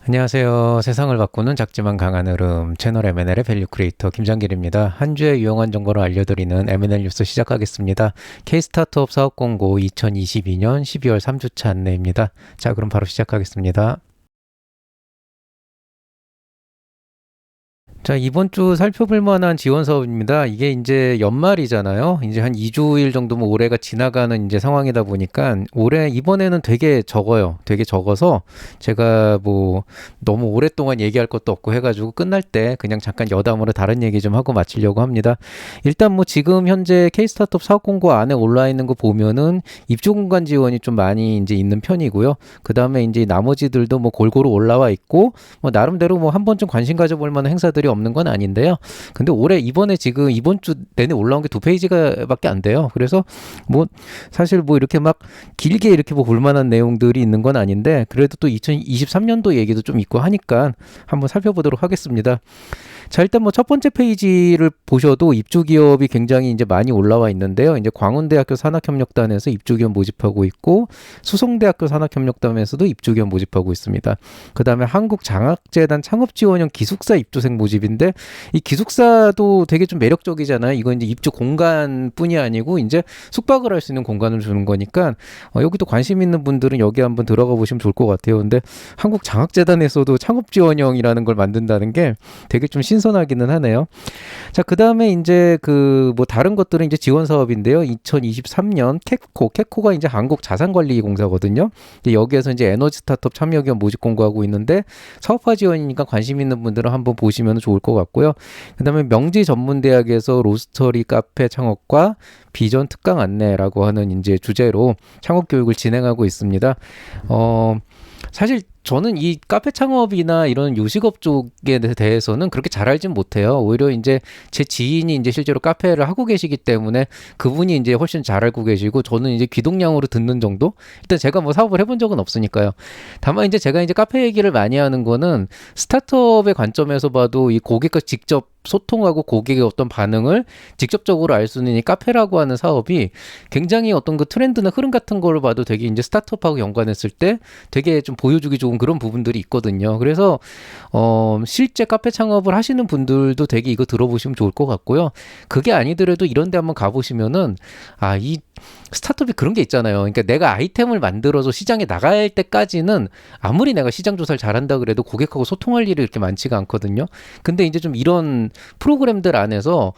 안녕하세요. 세상을 바꾸는 작지만 강한 흐름 채널 M&L의 밸류 크리에이터 김장길입니다. 한 주의 유용한 정보를 알려드리는 M&L 뉴스 시작하겠습니다. K-스타트업 사업 공고 2022년 12월 3주차 안내입니다. 자, 그럼 바로 시작하겠습니다. 자, 이번 주 살펴볼 만한 지원 사업입니다. 이게 이제 연말이잖아요. 이제 한 2주일 정도면 올해가 지나가는 이제 상황이다 보니까 올해 이번에는 되게 적어요. 되게 적어서 제가 뭐 너무 오랫동안 얘기할 것도 없고 해가지고 끝날 때 그냥 잠깐 여담으로 다른 얘기 좀 하고 마치려고 합니다. 일단 뭐 지금 현재 K-스타트업 사업 공고 안에 올라 있는 거 보면은 입주 공간 지원이 좀 많이 이제 있는 편이고요. 그 다음에 이제 나머지들도 뭐 골고루 올라와 있고 뭐 나름대로 뭐 한 번쯤 관심 가져볼 만한 행사들이 없는 건 아닌데요. 근데 올해 이번에 지금 이번 주 내내 올라온 게 두 페이지가밖에 안 돼요. 그래서 뭐 사실 뭐 이렇게 막 길게 이렇게 뭐 볼만한 내용들이 있는 건 아닌데 그래도 또 2023년도 얘기도 좀 있고 하니까 한번 살펴보도록 하겠습니다. 자, 일단 뭐 첫 번째 페이지를 보셔도 입주 기업이 굉장히 이제 많이 올라와 있는데요. 이제 광운대학교 산학협력단에서 입주 기업 모집하고 있고 수성대학교 산학협력단에서도 입주 기업 모집하고 있습니다. 그다음에 한국장학재단 창업지원형 기숙사 입주생 모집인데 이 기숙사도 되게 좀 매력적이잖아요. 이거 이제 입주 공간뿐이 아니고 이제 숙박을 할 수 있는 공간을 주는 거니까 여기도 관심 있는 분들은 여기 한번 들어가 보시면 좋을 것 같아요. 근데 한국장학재단에서도 창업지원형이라는 걸 만든다는 게 되게 좀 신선하기는 하네요. 자, 그 다음에 이제 그 뭐 다른 것들은 이제 지원 사업인데요. 2023년 캡코가 이제 한국자산관리공사거든요. 여기에서 이제 에너지 스타트업 참여 기업 모집 공고하고 있는데 사업화 지원이니까 관심 있는 분들은 한번 보시면 좋을 것 같고요. 그 다음에 명지전문대학에서 로스터리 카페 창업과 비전 특강 안내라고 하는 이제 주제로 창업 교육을 진행하고 있습니다. 사실 저는 이 카페 창업이나 이런 요식업 쪽에 대해서는 그렇게 잘 알진 못해요. 오히려 이제 제 지인이 이제 실제로 카페를 하고 계시기 때문에 그분이 이제 훨씬 잘 알고 계시고 저는 이제 귀동냥으로 듣는 정도? 일단 제가 뭐 사업을 해본 적은 없으니까요. 다만 이제 제가 이제 카페 얘기를 많이 하는 거는 스타트업의 관점에서 봐도 이 고객과 직접 소통하고 고객의 어떤 반응을 직접적으로 알 수 있는 이 카페라고 하는 사업이 굉장히 어떤 그 트렌드나 흐름 같은 거를 봐도 되게 이제 스타트업하고 연관했을 때 되게 좀 보여주기 좋은 그런 부분들이 있거든요. 그래서 실제 카페 창업을 하시는 분들도 되게 이거 들어보시면 좋을 것 같고요. 그게 아니더라도 이런 데 한번 가보시면은 이 스타트업이 그런 게 있잖아요. 그러니까 내가 아이템을 만들어서 시장에 나갈 때까지는 아무리 내가 시장 조사를 잘한다 그래도 고객하고 소통할 일이 이렇게 많지가 않거든요. 근데 이제 좀 이런 프로그램들 안에서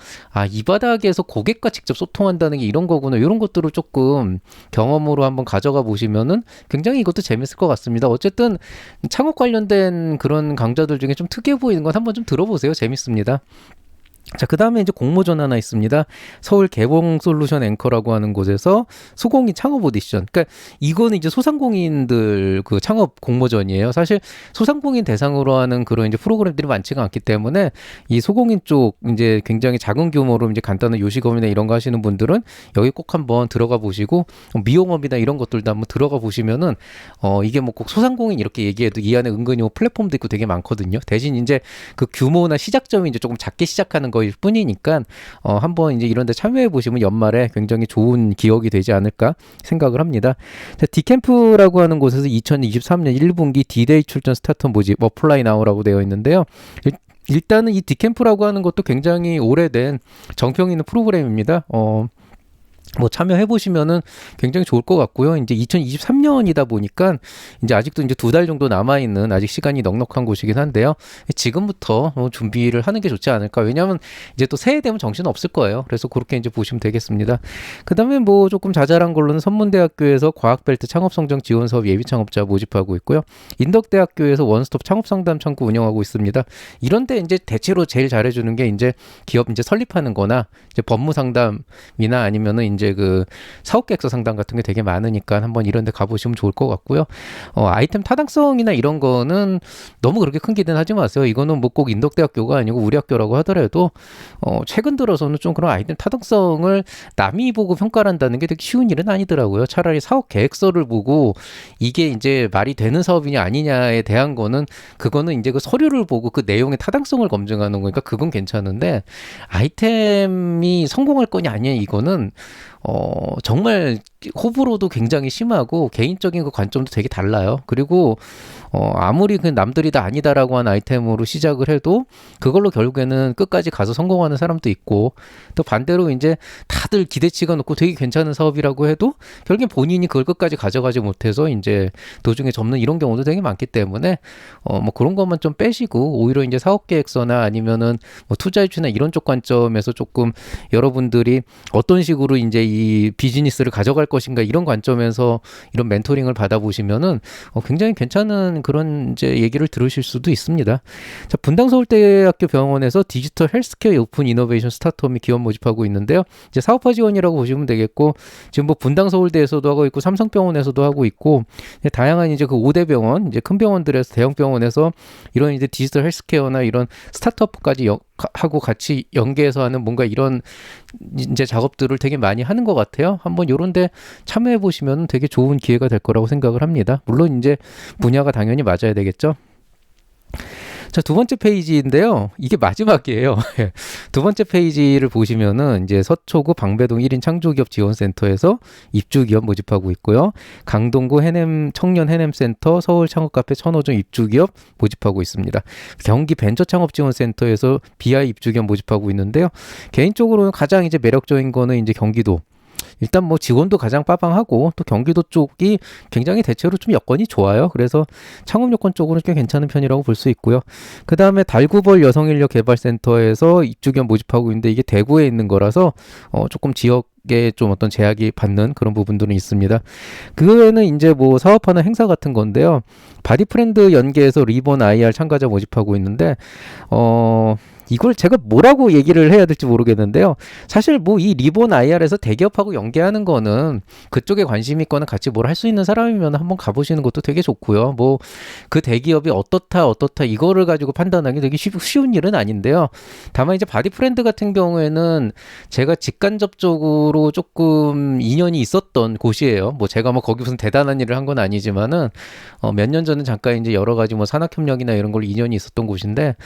이 바닥에서 고객과 직접 소통한다는 게 이런 거구나. 이런 것들을 조금 경험으로 한번 가져가 보시면은 굉장히 이것도 재밌을 것 같습니다. 어쨌든 창업 관련된 그런 강좌들 중에 좀 특이해 보이는 건 한번 좀 들어보세요. 재밌습니다. 자, 그 다음에 이제 공모전 하나 있습니다. 서울 개봉솔루션 앵커라고 하는 곳에서 소공인 창업 오디션. 그러니까 이거는 이제 소상공인들 그 창업 공모전이에요. 사실 소상공인 대상으로 하는 그런 이제 프로그램들이 많지가 않기 때문에 이 소공인 쪽 이제 굉장히 작은 규모로 이제 간단한 요식업이나 이런 거 하시는 분들은 여기 꼭 한번 들어가 보시고 미용업이나 이런 것들도 한번 들어가 보시면은 이게 뭐 꼭 소상공인 이렇게 얘기해도 이 안에 은근히 뭐 플랫폼도 있고 되게 많거든요. 대신 이제 그 규모나 시작점이 이제 조금 작게 시작하는 거일 뿐이니까 한번 이제 이런 데 참여해 보시면 연말에 굉장히 좋은 기억이 되지 않을까 생각을 합니다. 자, 디캠프라고 하는 곳에서 2023년 1분기 D-Day 출전 스타트업 모집 어플라이 나오라고 되어 있는데요. 일단은 이 디캠프라고 하는 것도 굉장히 오래된 정평 있는 프로그램입니다. 뭐 참여해 보시면은 굉장히 좋을 것 같고요. 이제 2023년이다 보니까 이제 아직도 이제 2달 정도 남아 있는 아직 시간이 넉넉한 곳이긴 한데요. 지금부터 준비를 하는 게 좋지 않을까. 왜냐하면 이제 또 새해 되면 정신 없을 거예요. 그래서 그렇게 이제 보시면 되겠습니다. 그다음에 뭐 조금 자잘한 걸로는 선문대학교에서 과학벨트 창업성장 지원 사업 예비 창업자 모집하고 있고요. 인덕대학교에서 원스톱 창업 상담 창구 운영하고 있습니다. 이런데 이제 대체로 제일 잘해주는 게 이제 기업 이제 설립하는/거나 이제 법무 상담이나 아니면은 이제 그 사업 계획서 상담 같은 게 되게 많으니까 한번 이런 데 가보시면 좋을 것 같고요. 아이템 타당성이나 이런 거는 너무 그렇게 큰 기대는 하지 마세요. 이거는 뭐 꼭 인덕대학교가 아니고 우리 학교라고 하더라도 최근 들어서는 좀 그런 아이템 타당성을 남이 보고 평가를 한다는 게 되게 쉬운 일은 아니더라고요. 차라리 사업 계획서를 보고 이게 이제 말이 되는 사업이냐 아니냐에 대한 거는 그거는 이제 그 서류를 보고 그 내용의 타당성을 검증하는 거니까 그건 괜찮은데 아이템이 성공할 거냐 아니냐 이거는 정말 호불호도 굉장히 심하고 개인적인 그 관점도 되게 달라요. 그리고 아무리 그 남들이 다 아니다라고 한 아이템으로 시작을 해도 그걸로 결국에는 끝까지 가서 성공하는 사람도 있고, 또 반대로 이제 다들 기대치가 높고 되게 괜찮은 사업이라고 해도 결국엔 본인이 그걸 끝까지 가져가지 못해서 이제 도중에 접는 이런 경우도 되게 많기 때문에 뭐 그런 것만 좀 빼시고 오히려 이제 사업 계획서나 아니면은 뭐 투자 유치나 이런 쪽 관점에서 조금 여러분들이 어떤 식으로 이제 이 비즈니스를 가져갈 것인가 이런 관점에서 이런 멘토링을 받아보시면은 굉장히 괜찮은 그런 이제 얘기를 들으실 수도 있습니다. 자, 분당서울대학교 병원에서 디지털 헬스케어 오픈 이노베이션 스타트업 및 기업 모집하고 있는데요. 이제 사업화 지원이라고 보시면 되겠고, 지금 뭐 분당서울대에서도 하고 있고 삼성병원에서도 하고 있고, 다양한 이제 그 5대 병원, 이제 큰 병원들에서 대형 병원에서 이런 이제 디지털 헬스케어나 이런 스타트업까지 하고 같이 연계해서 하는 뭔가 이런 이제 작업들을 되게 많이 하는 것 같아요. 한번 요런데 참여해 보시면 되게 좋은 기회가 될 거라고 생각을 합니다. 물론 이제 분야가 당연히 맞아야 되겠죠. 자, 두 번째 페이지인데요. 이게 마지막이에요. 두 번째 페이지를 보시면은 이제 서초구 방배동 1인 창조기업 지원센터에서 입주기업 모집하고 있고요. 강동구 청년 해냄센터, 서울 창업카페 천호점 입주기업 모집하고 있습니다. 경기 벤처창업지원센터에서 BI 입주기업 모집하고 있는데요. 개인적으로는 가장 이제 매력적인 거는 이제 경기도. 일단 뭐 지원도 가장 빠방하고 또 경기도 쪽이 굉장히 대체로 좀 여건이 좋아요. 그래서 창업 여건 쪽으로 꽤 괜찮은 편이라고 볼 수 있고요. 그 다음에 달구벌 여성인력개발센터에서 입주기업 모집하고 있는데 이게 대구에 있는 거라서 조금 지역에 좀 어떤 제약이 받는 그런 부분들은 있습니다. 그 외에는 이제 뭐 사업하는 행사 같은 건데요. 바디프렌드 연계해서 리본 IR 참가자 모집하고 있는데 이걸 제가 뭐라고 얘기를 해야 될지 모르겠는데요. 사실 뭐 이 리본 IR에서 대기업하고 연계하는 거는 그쪽에 관심 있거나 같이 뭘 할 수 있는 사람이면 한번 가보시는 것도 되게 좋고요. 뭐 그 대기업이 어떻다 이거를 가지고 판단하기 되게 쉬운 일은 아닌데요. 다만 이제 바디프렌드 같은 경우에는 제가 직간접적으로 조금 인연이 있었던 곳이에요. 뭐 제가 뭐 거기 무슨 대단한 일을 한 건 아니지만은 몇 년 전에 잠깐 이제 여러 가지 뭐 산학협력이나 이런 걸로 인연이 있었던 곳인데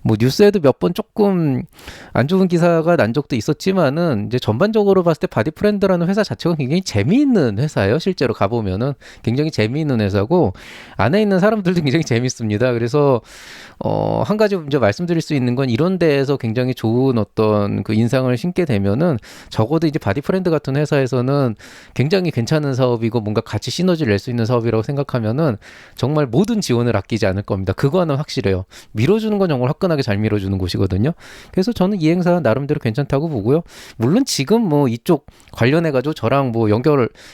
뭐 뉴스에도 몇 번 조금 안 좋은 기사가 난 적도 있었지만은 이제 전반적으로 봤을 때 바디프렌드라는 회사 자체가 굉장히 재미있는 회사예요. 실제로 가보면은 굉장히 재미있는 회사고 안에 있는 사람들도 굉장히 재밌습니다. 그래서 한 가지 이제 말씀드릴 수 있는 건 이런 데에서 굉장히 좋은 어떤 그 인상을 심게 되면은 적어도 이제 바디프렌드 같은 회사에서는 굉장히 괜찮은 사업이고 뭔가 같이 시너지를 낼 수 있는 사업이라고 생각하면은 정말 모든 지원을 아끼지 않을 겁니다. 그거는 확실해요. 밀어주는 건 정말 화끈하게 잘 밀어주는 곳이거든요. 그래서 저는 이 행사 나름대로 괜찮다고 보고요. 물론 지금 뭐 이쪽 관련해가지고 저랑 뭐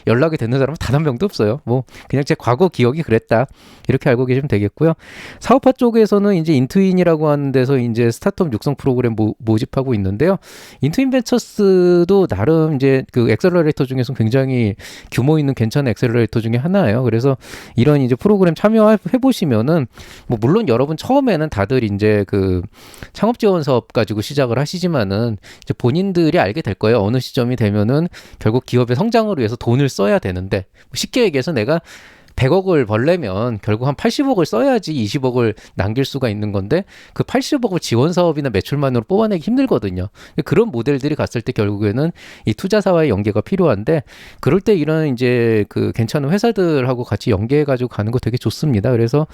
연락이 되는 사람은 단 한 명도 없어요. 뭐 그냥 제 과거 기억이 그랬다. 이렇게 알고 계시면 되겠고요. 사업화 쪽에서는 이제 인투인이라고 하는 데서 이제 스타트업 육성 프로그램 모집하고 있는데요. 인투인 벤처스도 나름 이제 그 엑셀러레이터 중에서 굉장히 규모 있는 괜찮은 엑셀러레이터 중에 하나예요. 그래서 이런 이제 프로그램 참여해 보시면은 뭐 물론 여러분 처음에는 다들 이제 그 창업 지원 사업 가지고 시작을 하시지만은 이제 본인들이 알게 될 거예요. 어느 시점이 되면은 결국 기업의 성장을 위해서 돈을 써야 되는데 쉽게 얘기해서 내가 100억을 벌려면 결국 한 80억을 써야지 20억을 남길 수가 있는 건데 그 80억을 지원 사업이나 매출만으로 뽑아내기 힘들거든요. 그런 모델들이 갔을 때 결국에는 이 투자사와의 연계가 필요한데 그럴 때 이런 이제 그 괜찮은 회사들하고 같이 연계해가지고 가는 거 되게 좋습니다. 그래서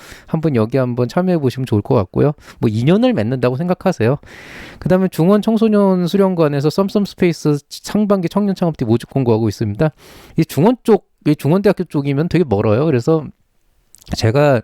여기 한번 참여해 보시면 좋을 것 같고요. 뭐 인연을 맺는다고 생각하세요. 그 다음에 중원 청소년 수련관에서 썸썸 스페이스 상반기 청년 창업팀 모집 공고하고 있습니다. 이 중원대학교 쪽이면 되게 멀어요. 그래서 제가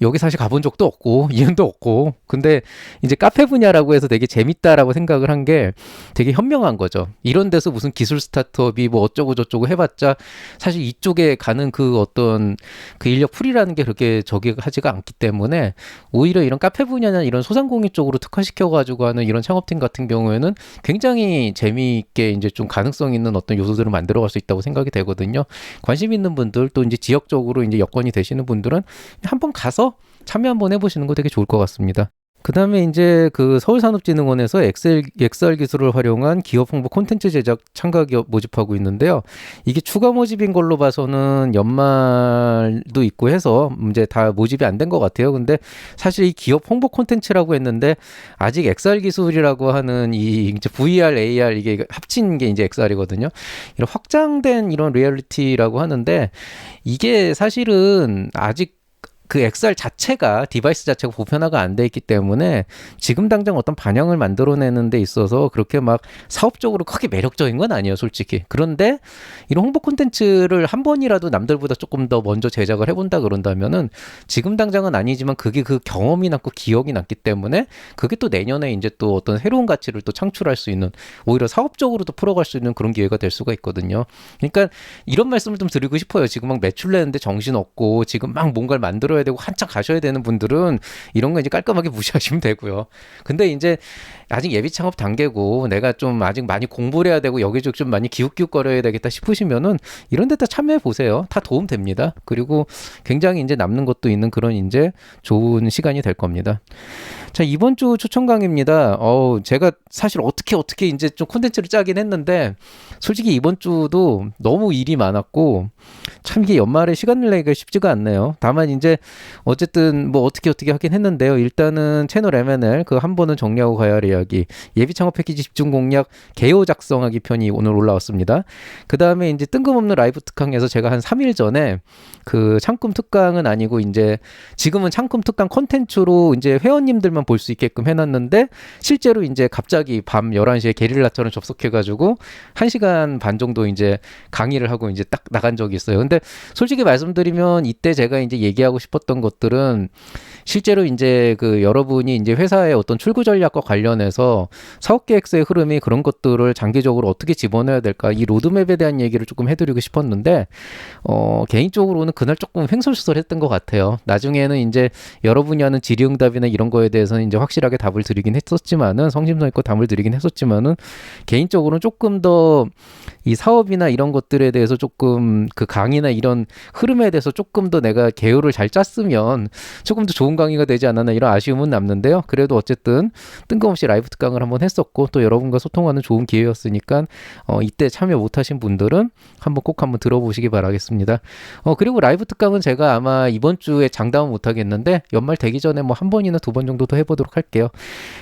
여기 사실 가본 적도 없고 이윤도 없고 근데 이제 카페 분야라고 해서 되게 재밌다라고 생각을 한 게 되게 현명한 거죠. 이런 데서 무슨 기술 스타트업이 뭐 어쩌고 저쩌고 해봤자 사실 이쪽에 가는 그 어떤 그 인력 풀이라는 게 그렇게 저기하지가 않기 때문에 오히려 이런 카페 분야나 이런 소상공인 쪽으로 특화시켜가지고 하는 이런 창업팀 같은 경우에는 굉장히 재미있게 이제 좀 가능성 있는 어떤 요소들을 만들어갈 수 있다고 생각이 되거든요. 관심 있는 분들 또 이제 지역적으로 이제 여건이 되시는 분들은 한번 가서 참여 한번 해보시는 거 되게 좋을 것 같습니다. 그 다음에 이제 그 서울산업진흥원에서 엑셀 기술을 활용한 기업 홍보 콘텐츠 제작 참가 기업 모집하고 있는데요. 이게 추가 모집인 걸로 봐서는 연말도 있고 해서 이제 다 모집이 안 된 것 같아요. 근데 사실 이 기업 홍보 콘텐츠라고 했는데 아직 엑셀 기술이라고 하는 이 이제 VR, AR 이게 합친 게 이제 엑셀이거든요. 이런 확장된 이런 리얼리티라고 하는데 이게 사실은 아직 그 XR 자체가 디바이스 자체가 보편화가 안 돼 있기 때문에 지금 당장 어떤 반영을 만들어내는 데 있어서 그렇게 막 사업적으로 크게 매력적인 건 아니에요, 솔직히. 그런데 이런 홍보 콘텐츠를 한 번이라도 남들보다 조금 더 먼저 제작을 해본다 그런다면은 지금 당장은 아니지만 그게 그 경험이 남고 기억이 남기 때문에 그게 또 내년에 이제 또 어떤 새로운 가치를 또 창출할 수 있는, 오히려 사업적으로도 풀어갈 수 있는 그런 기회가 될 수가 있거든요. 그러니까 이런 말씀을 좀 드리고 싶어요. 지금 막 매출 내는데 정신 없고 지금 막 뭔가를 만들어야 되고 한창 가셔야 되는 분들은 이런 거 이제 깔끔하게 무시하시면 되고요. 근데 이제 아직 예비 창업 단계고 내가 좀 아직 많이 공부를 해야 되고 여기저기 좀 많이 기웃기웃거려야 되겠다 싶으시면은 이런 데다 참여해 보세요. 다 도움 됩니다. 그리고 굉장히 이제 남는 것도 있는 그런 이제 좋은 시간이 될 겁니다. 자, 이번 주 추천 강의입니다. 제가 사실 어떻게 이제 좀 콘텐츠를 짜긴 했는데 솔직히 이번 주도 너무 일이 많았고 참 이게 연말에 시간을 내기가 쉽지가 않네요. 다만 이제 어쨌든 뭐 어떻게 하긴 했는데요. 일단은 채널 M&L 그 한 번은 정리하고 가야 할 이야기, 예비 창업 패키지 집중 공략 개요 작성하기 편이 오늘 올라왔습니다. 그 다음에 이제 뜬금없는 라이브 특강에서 제가 한 3일 전에 그 창금 특강은 아니고 이제 지금은 창금 특강 콘텐츠로 이제 회원님들만 볼 수 있게끔 해놨는데 실제로 이제 갑자기 밤 11시에 게릴라처럼 접속해가지고 1시간 반 정도 이제 강의를 하고 이제 딱 나간 적이 있어요. 근데 솔직히 말씀드리면 이때 제가 이제 얘기하고 싶었던 것들은 실제로 이제 그 여러분이 이제 회사의 어떤 출구 전략과 관련해서 사업 계획서의 흐름이 그런 것들을 장기적으로 어떻게 집어넣어야 될까, 이 로드맵에 대한 얘기를 조금 해드리고 싶었는데 개인적으로는 그날 조금 횡설수설했던 것 같아요. 나중에는 이제 여러분이 하는 질의응답이나 이런 거에 대해서는 이제 확실하게 답을 드리긴 했었지만은, 성심성의껏 답을 드리긴 했었지만은 개인적으로는 조금 더 이 사업이나 이런 것들에 대해서 조금 그 강의나 이런 흐름에 대해서 조금 더 내가 개요를 잘 짰으면 조금 더 좋은 강의가 되지 않았나, 이런 아쉬움은 남는데요. 그래도 어쨌든 뜬금없이 라이브 특강을 한번 했었고 또 여러분과 소통하는 좋은 기회였으니까 이때 참여 못하신 분들은 한번 들어보시기 바라겠습니다. 그리고 라이브 특강은 제가 아마 이번 주에 장담은 못하겠는데 연말 되기 전에 뭐 한 번이나 두 번 정도 더 해보도록 할게요.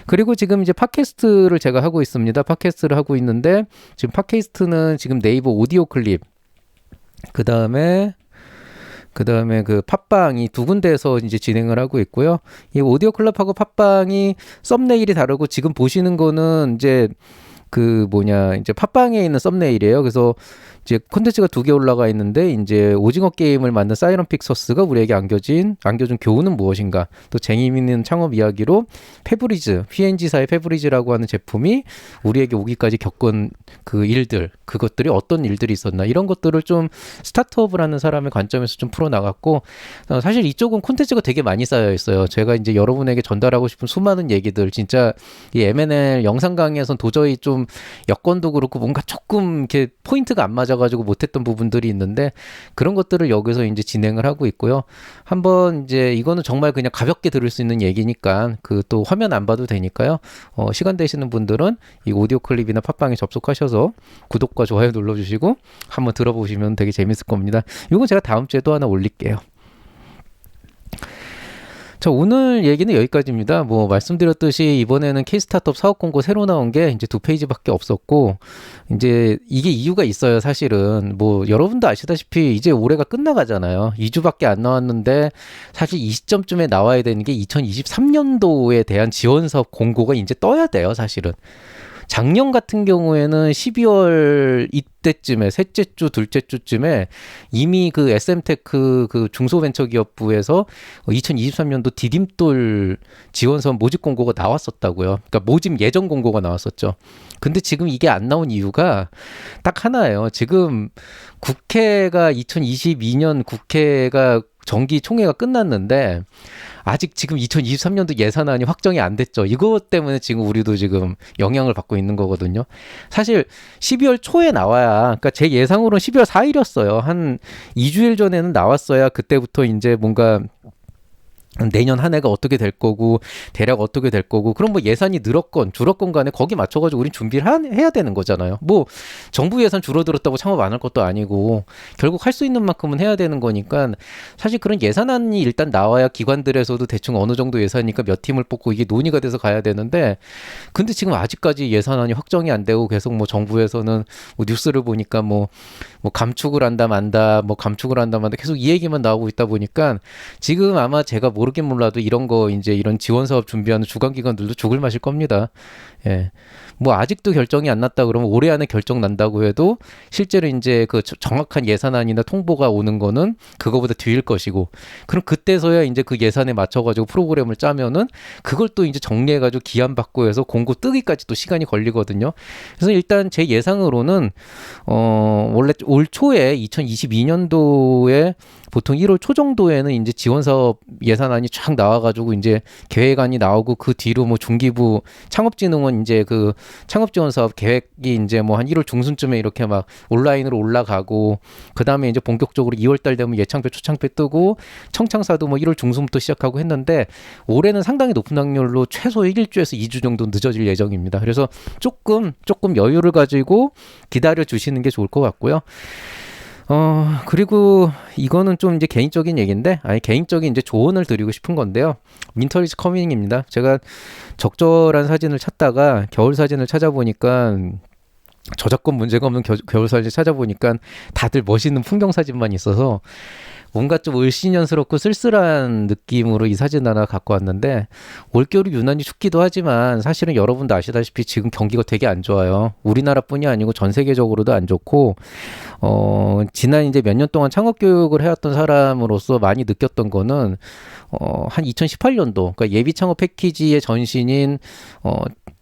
그리고 지금 이제 팟캐스트를 제가 하고 있습니다. 팟캐스트를 하고 있는데 지금 팟캐스트는 지금 네이버 오디오 클립, 그 다음에 그 팟빵이 두 군데에서 이제 진행을 하고 있고요. 이 오디오 클럽하고 팟빵이 썸네일이 다르고 지금 보시는 거는 이제 이제 팟빵에 있는 썸네일이에요. 그래서 이제 콘텐츠가 두 개 올라가 있는데 이제 오징어 게임을 만든 사이런 픽서스가 우리에게 안겨준 교훈은 무엇인가, 또 재미있는 창업 이야기로 페브리즈, P&G사의 페브리즈라고 하는 제품이 우리에게 오기까지 겪은 그 일들, 그것들이 어떤 일들이 있었나, 이런 것들을 좀 스타트업을 하는 사람의 관점에서 좀 풀어나갔고, 사실 이쪽은 콘텐츠가 되게 많이 쌓여 있어요. 제가 이제 여러분에게 전달하고 싶은 수많은 얘기들, 진짜 이 M&L 영상 강의에선 도저히 좀 여건도 그렇고 뭔가 조금 이렇게 포인트가 안 맞아가지고 못했던 부분들이 있는데 그런 것들을 여기서 이제 진행을 하고 있고요. 한번 이제 이거는 정말 그냥 가볍게 들을 수 있는 얘기니까 그 또 화면 안 봐도 되니까요. 시간 되시는 분들은 이 오디오 클립이나 팟빵에 접속하셔서 구독과 좋아요 눌러주시고 한번 들어보시면 되게 재밌을 겁니다. 이건 제가 다음 주에 또 하나 올릴게요. 자, 오늘 얘기는 여기까지입니다. 뭐 말씀드렸듯이 이번에는 K-스타트업 사업 공고 새로 나온 게 이제 2페이지밖에 없었고, 이제 이게 이유가 있어요. 사실은 뭐 여러분도 아시다시피 이제 올해가 끝나가잖아요. 2주밖에 안 나왔는데 사실 이 시점쯤에 나와야 되는 게 2023년도에 대한 지원 사업 공고가 이제 떠야 돼요. 사실은. 작년 같은 경우에는 12월 이때쯤에 셋째 주, 둘째 주쯤에 이미 그 SM테크 그 중소벤처기업부에서 2023년도 디딤돌 지원사업 모집 공고가 나왔었다고요. 그러니까 모집 예정 공고가 나왔었죠. 근데 지금 이게 안 나온 이유가 딱 하나예요. 지금 국회가 2022년 국회가 정기 총회가 끝났는데 아직 지금 2023년도 예산안이 확정이 안 됐죠. 이것 때문에 지금 우리도 지금 영향을 받고 있는 거거든요. 사실 12월 초에 나와야, 그러니까 제 예상으로는 12월 4일이었어요. 한 2주일 전에는 나왔어야 그때부터 이제 뭔가 내년 한 해가 어떻게 될 거고 대략 어떻게 될 거고 그럼 뭐 예산이 늘었건 줄었건 간에 거기 맞춰가지고 우린 준비를 해야 되는 거잖아요. 뭐 정부 예산 줄어들었다고 창업 안 할 것도 아니고 결국 할 수 있는 만큼은 해야 되는 거니까 사실 그런 예산안이 일단 나와야 기관들에서도 대충 어느 정도 예산이니까 몇 팀을 뽑고 이게 논의가 돼서 가야 되는데 근데 지금 아직까지 예산안이 확정이 안 되고 계속 뭐 정부에서는 뭐 뉴스를 보니까 뭐 감축을 한다 만다 뭐 감축을 한다 만다 계속 이 얘기만 나오고 있다 보니까 지금 아마 제가 모르긴 몰라도 이런 거 이제 이런 지원 사업 준비하는 주관 기관들도 죽을 맛일 겁니다. 예. 뭐 아직도 결정이 안 났다 그러면 올해 안에 결정 난다고 해도 실제로 이제 그 정확한 예산안이나 통보가 오는 거는 그거보다 뒤일 것이고 그럼 그때서야 이제 그 예산에 맞춰가지고 프로그램을 짜면은 그걸 또 이제 정리해가지고 기한 받고 해서 공고 뜨기까지 또 시간이 걸리거든요. 그래서 일단 제 예상으로는 원래 올 초에 2022년도에 보통 1월 초 정도에는 이제 지원 사업 예산안이 쫙 나와가지고 이제 계획안이 나오고 그 뒤로 뭐 중기부 창업진흥원 이제 그 창업 지원 사업 계획이 이제 뭐 한 1월 중순쯤에 이렇게 막 온라인으로 올라가고 그 다음에 이제 본격적으로 2월 달 되면 예창표 초창표 뜨고 청창사도 뭐 1월 중순부터 시작하고 했는데 올해는 상당히 높은 확률로 최소 1주에서 2주 정도 늦어질 예정입니다. 그래서 조금 여유를 가지고 기다려 주시는 게 좋을 것 같고요. 그리고 이거는 좀 이제 개인적인 얘기인데, 개인적인 이제 조언을 드리고 싶은 건데요. 윈터 이즈 커밍입니다. 제가 적절한 사진을 찾다가 겨울 사진을 찾아보니까 저작권 문제가 없는 겨울 사진 찾아보니까 다들 멋있는 풍경 사진만 있어서 뭔가 좀 을씨년스럽고 쓸쓸한 느낌으로 이 사진 하나 갖고 왔는데 올겨울이 유난히 춥기도 하지만 사실은 여러분도 아시다시피 지금 경기가 되게 안 좋아요. 우리나라뿐이 아니고 전 세계적으로도 안 좋고 지난 이제 몇 년 동안 창업 교육을 해왔던 사람으로서 많이 느꼈던 거는 한 2018년도 그러니까 예비 창업 패키지의 전신인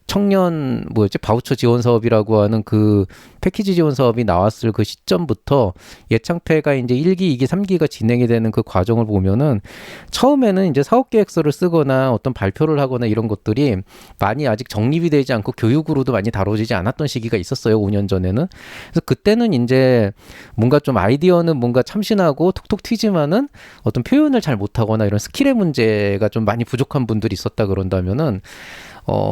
청년 바우처 지원 사업이라고 하는 그 패키지 지원 사업이 나왔을 그 시점부터 예창패가 이제 1기, 2기, 3기가 진행이 되는 그 과정을 보면은 처음에는 이제 사업 계획서를 쓰거나 어떤 발표를 하거나 이런 것들이 많이 아직 정립이 되지 않고 교육으로도 많이 다뤄지지 않았던 시기가 있었어요. 5년 전에는. 그래서 그때는 이제 뭔가 좀 아이디어는 뭔가 참신하고 톡톡 튀지만은 어떤 표현을 잘 못하거나 이런 스킬의 문제가 좀 많이 부족한 분들이 있었다 그런다면은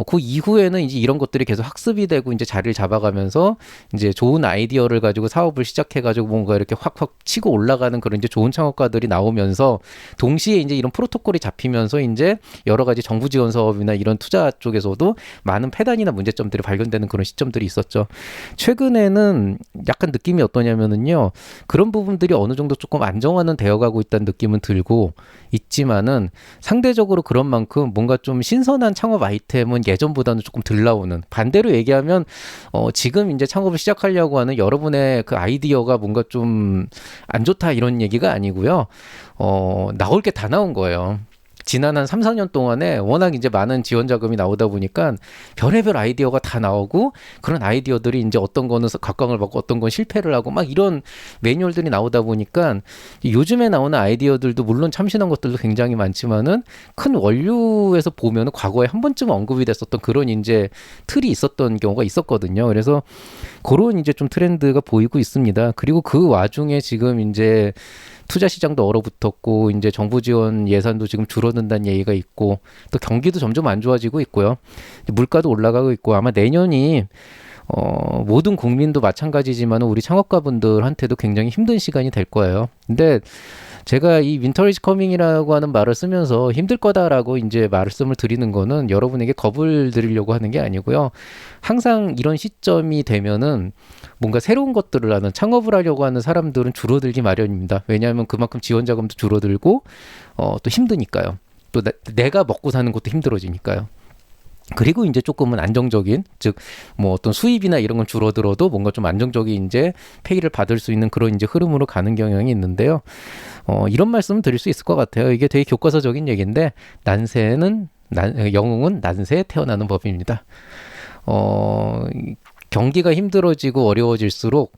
그 이후에는 이제 이런 것들이 계속 학습이 되고 이제 자리를 잡아가면서 이제 좋은 아이디어를 가지고 사업을 시작해가지고 뭔가 이렇게 확확 치고 올라가는 그런 이제 좋은 창업가들이 나오면서 동시에 이제 이런 프로토콜이 잡히면서 이제 여러 가지 정부 지원 사업이나 이런 투자 쪽에서도 많은 폐단이나 문제점들이 발견되는 그런 시점들이 있었죠. 최근에는 약간 느낌이 어떠냐면은요, 그런 부분들이 어느 정도 조금 안정화는 되어가고 있다는 느낌은 들고 있지만은 상대적으로 그런 만큼 뭔가 좀 신선한 창업 아이템은 예전보다는 조금 덜 나오는, 반대로 얘기하면 지금 이제 창업을 시작하려고 하는 여러분의 그 아이디어가 뭔가 좀 안 좋다 이런 얘기가 아니고요. 나올 게 다 나온 거예요. 지난 한 3, 4년 동안에 워낙 이제 많은 지원 자금이 나오다 보니까 별의별 아이디어가 다 나오고 그런 아이디어들이 이제 어떤 거는 각광을 받고 어떤 건 실패를 하고 막 이런 매뉴얼들이 나오다 보니까 요즘에 나오는 아이디어들도 물론 참신한 것들도 굉장히 많지만은 큰 원류에서 보면은 과거에 한 번쯤 언급이 됐었던 그런 이제 틀이 있었던 경우가 있었거든요. 그래서 그런 이제 좀 트렌드가 보이고 있습니다. 그리고 그 와중에 지금 이제 투자 시장도 얼어붙었고 이제 정부 지원 예산도 지금 줄어든다는 얘기가 있고 또 경기도 점점 안 좋아지고 있고요. 물가도 올라가고 있고 아마 내년이 모든 국민도 마찬가지지만 우리 창업가분들한테도 굉장히 힘든 시간이 될 거예요. 근데 제가 이 윈터 이즈 커밍이라고 하는 말을 쓰면서 힘들 거다라고 이제 말씀을 드리는 거는 여러분에게 겁을 드리려고 하는 게 아니고요. 항상 이런 시점이 되면은 뭔가 새로운 것들을 하는, 창업을 하려고 하는 사람들은 줄어들기 마련입니다. 왜냐하면 그만큼 지원 자금도 줄어들고 또 힘드니까요. 또 내가 먹고 사는 것도 힘들어지니까요. 그리고 이제 조금은 안정적인, 즉 뭐 어떤 수입이나 이런 건 줄어들어도 뭔가 좀 안정적인 이제 페이를 받을 수 있는 그런 이제 흐름으로 가는 경향이 있는데요. 이런 말씀을 드릴 수 있을 것 같아요. 이게 되게 교과서적인 얘기인데 영웅은 난세에 태어나는 법입니다. 경기가 힘들어지고 어려워질수록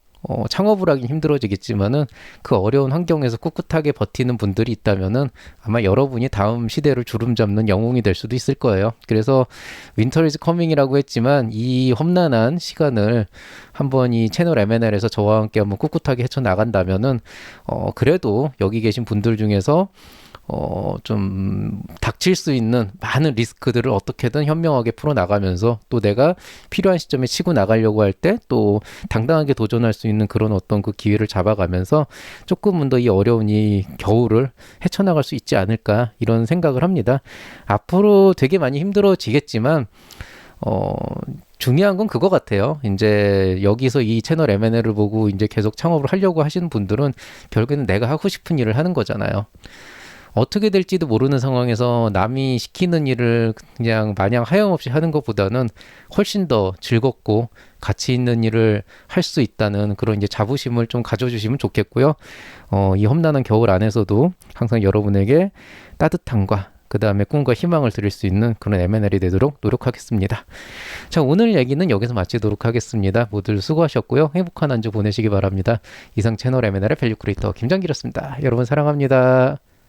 창업을 하긴 힘들어지겠지만은 그 어려운 환경에서 꿋꿋하게 버티는 분들이 있다면은 아마 여러분이 다음 시대를 주름 잡는 영웅이 될 수도 있을 거예요. 그래서 윈터 이즈 커밍이라고 했지만 이 험난한 시간을 한번 이 채널 M&L에서 저와 함께 한번 꿋꿋하게 헤쳐나간다면은 그래도 여기 계신 분들 중에서 좀 닥칠 수 있는 많은 리스크들을 어떻게든 현명하게 풀어나가면서 또 내가 필요한 시점에 치고 나가려고 할 때 또 당당하게 도전할 수 있는 그런 어떤 그 기회를 잡아가면서 조금은 더 이 어려운 이 겨울을 헤쳐나갈 수 있지 않을까 이런 생각을 합니다. 앞으로 되게 많이 힘들어지겠지만 중요한 건 그거 같아요. 이제 여기서 이 채널 M&A를 보고 이제 계속 창업을 하려고 하시는 분들은 결국에는 내가 하고 싶은 일을 하는 거잖아요. 어떻게 될지도 모르는 상황에서 남이 시키는 일을 그냥 마냥 하염없이 하는 것보다는 훨씬 더 즐겁고 가치 있는 일을 할 수 있다는 그런 이제 자부심을 좀 가져주시면 좋겠고요. 이 험난한 겨울 안에서도 항상 여러분에게 따뜻함과 그 다음에 꿈과 희망을 드릴 수 있는 그런 M&A이 되도록 노력하겠습니다. 자, 오늘 얘기는 여기서 마치도록 하겠습니다. 모두 수고하셨고요. 행복한 한 주 보내시기 바랍니다. 이상 채널 M&A의 밸류 크리에이터 김장길이었습니다. 여러분 사랑합니다.